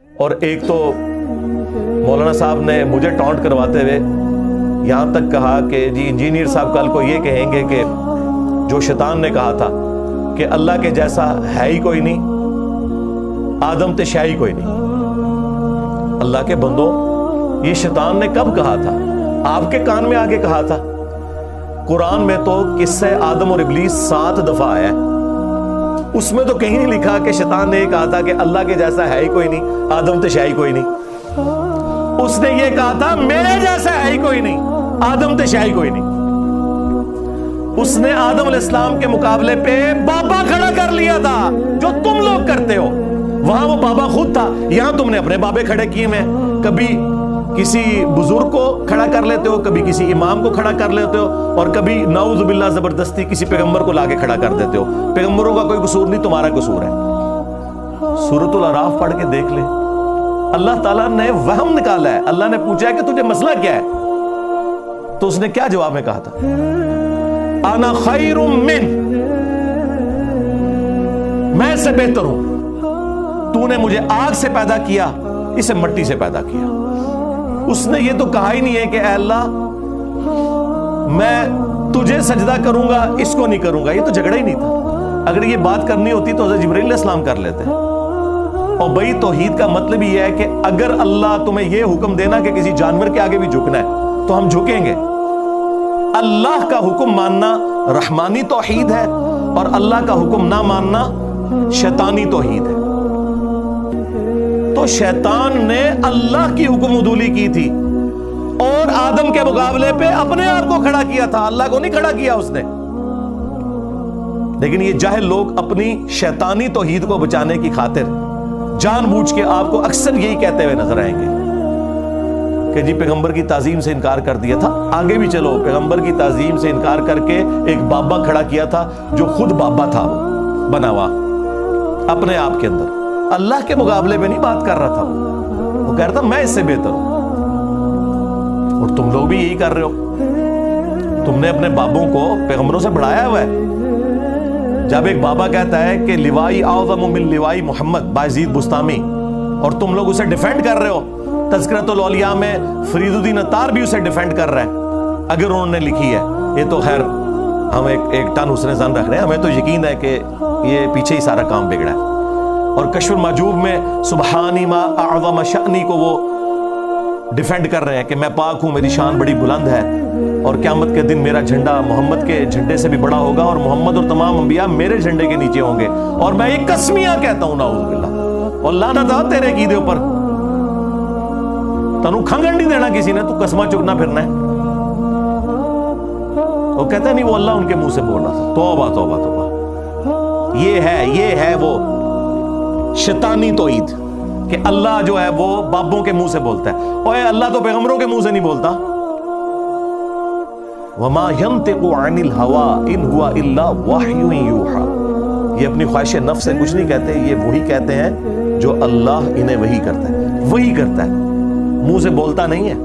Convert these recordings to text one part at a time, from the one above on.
اور ایک تو مولانا صاحب نے مجھے ٹانٹ کرواتے ہوئے یہاں تک کہا کہ جی انجینئر صاحب کل کو یہ کہیں گے کہ جو شیطان نے کہا تھا کہ اللہ کے جیسا ہے ہی کوئی نہیں، آدم تے شاہی کوئی نہیں۔ اللہ کے بندوں، یہ شیطان نے کب کہا تھا؟ آپ کے کان میں آگے کہا تھا۔ قرآن میں تو قصہ آدم اور ابلیس 7 دفعہ آیا ہے، اس میں تو کہیں نہیں لکھا کہ شیطان نے یہ کہا تھا کہ اللہ کے جیسا ہے ہی کوئی نہیں، آدم تے شاہی کوئی نہیں۔ اس نے یہ کہا تھا میرے جیسا ہے ہی کوئی نہیں، آدم تے شاہی کوئی نہیں۔ اس نے آدم علیہ السلام کے مقابلے پہ بابا کھڑا کر لیا تھا جو تم لوگ کرتے ہو، وہاں وہ بابا خود تھا، یہاں تم نے اپنے بابے کھڑے کیے میں، کبھی کسی بزرگ کو کھڑا کر لیتے ہو، کبھی کسی امام کو کھڑا کر لیتے ہو، اور کبھی نعوذ باللہ زبردستی کسی پیغمبر کو لا کے کھڑا کر دیتے ہو۔ پیغمبروں کا کوئی قصور نہیں، تمہارا قصور ہے۔ سورۃ الاعراف پڑھ کے دیکھ لیں، اللہ تعالیٰ نے وہم نکالا ہے۔ اللہ نے پوچھا ہے کہ تجھے مسئلہ کیا ہے، تو اس نے کیا جواب میں کہا تھا؟ انا خیر من، میں اس سے بہتر ہوں، تو نے مجھے آگ سے پیدا کیا، اسے مٹی سے پیدا کیا۔ اس نے یہ تو کہا ہی نہیں ہے کہ اے اللہ میں تجھے سجدہ کروں گا، اس کو نہیں کروں گا، یہ تو جھگڑا ہی نہیں تھا۔ اگر یہ بات کرنی ہوتی تو حضرت جبرائیل علیہ السلام کر لیتے۔ اور بھائی توحید کا مطلب یہ ہے کہ اگر اللہ تمہیں یہ حکم دینا کہ کسی جانور کے آگے بھی جھکنا ہے تو ہم جھکیں گے۔ اللہ کا حکم ماننا رحمانی توحید ہے، اور اللہ کا حکم نہ ماننا شیطانی توحید ہے۔ تو شیطان نے اللہ کی حکم عدولی کی تھی اور آدم کے مقابلے پہ اپنے آپ کو کھڑا کیا تھا، اللہ کو نہیں کھڑا کیا اس نے۔ لیکن یہ جاہل لوگ اپنی شیطانی توحید کو بچانے کی خاطر جان بوجھ کے آپ کو اکثر یہی کہتے ہوئے نظر آئیں گے کہ جی پیغمبر کی تعظیم سے انکار کر دیا تھا۔ آگے بھی چلو، پیغمبر کی تعظیم سے انکار کر کے ایک بابا کھڑا کیا تھا جو خود بابا تھا، وہ بنا ہوا اپنے آپ کے اندر، اللہ کے مقابلے میں نہیں بات کر رہا تھا، وہ کہہ رہا تھا میں اس سے بہتر ہوں۔ اور تم لوگ بھی یہی کر رہے ہو، تم نے اپنے بابوں کو پیغمبروں سے بڑھایا ہوا ہے۔ جب ایک بابا کہتا ہے کہ لوائی اعظم من لوائی محمد بایزید بستامی، اور تم لوگ اسے ڈیفینڈ کر رہے ہو، تذکرۃ الاولیاء میں فرید الدین عطار بھی اسے ڈیفینڈ کر رہا ہے اگر انہوں نے لکھی ہے۔ یہ تو خیر ہم ایک ٹن حسن ظن رکھ رہے ہیں، ہمیں تو یقین ہے کہ یہ پیچھے ہی سارا کام بگڑا ہے۔ اور کشف المحجوب میں سبحانی ما اعظم شأنی کو وہ ڈیفینڈ کر رہے ہیں کہ میں پاک ہوں، میری شان بڑی بلند ہے، اور قیامت کے دن میرا جھنڈا محمد کے جھنڈے سے بھی بڑا ہوگا، اور محمد اور تمام انبیاء میرے جھنڈے کے نیچے ہوں گے، اور میں یہ قسمیاں کہتا ہوں نعوذ باللہ، اور لعنت ہے تیرے عقیدے اوپر، تنو کھنگن نہیں دینا کسی نے، تو قسمہ چکنا پھرنا ہے۔ وہ کہتا نہیں وہ اللہ ان کے منہ سے بول رہا تھا۔ توبہ توبہ توبہ، یہ ہے وہ شیطانی توحید کہ اللہ جو ہے وہ بابوں کے منہ سے بولتا ہے، اور اللہ تو پیغمبروں کے منہ سے نہیں بولتا۔ وما ينطق عن الهوى ان هو الا وحی یوحى، یہ اپنی خواہش نفس سے کچھ نہیں کہتے، یہ وہی کہتے ہیں جو اللہ انہیں وحی کرتا ہے، وہی کرتا ہے، منہ سے بولتا نہیں ہے۔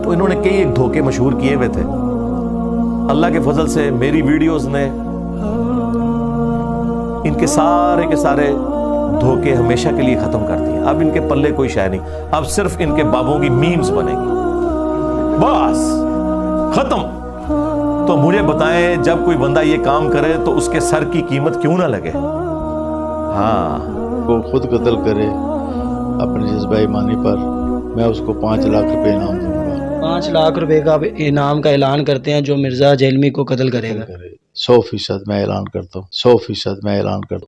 تو انہوں نے کئی ایک دھوکے مشہور کیے ہوئے تھے۔ اللہ کے فضل سے میری ویڈیوز نے ان کے سارے دھوکے ہمیشہ کے لیے ختم کر دیے۔ اب ان کے پلے کوئی شے نہیں، اب صرف ان کے بابوں کی میمز بنے گی، بس ختم۔ تو مجھے بتائیں جب کوئی بندہ یہ کام کرے تو اس کے سر کی قیمت کیوں نہ لگے؟ ہاں، وہ خود قتل کرے اپنے جذبہ ایمانی پر، میں اس کو 5 لاکھ روپے انعام دوں گا۔ 5 لاکھ روپے کا انعام کا اعلان کرتے ہیں جو مرزا جیلمی کو قتل کرے گا۔ 100% میں اعلان کرتا ہوں، 100% میں اعلان کرتا ہوں۔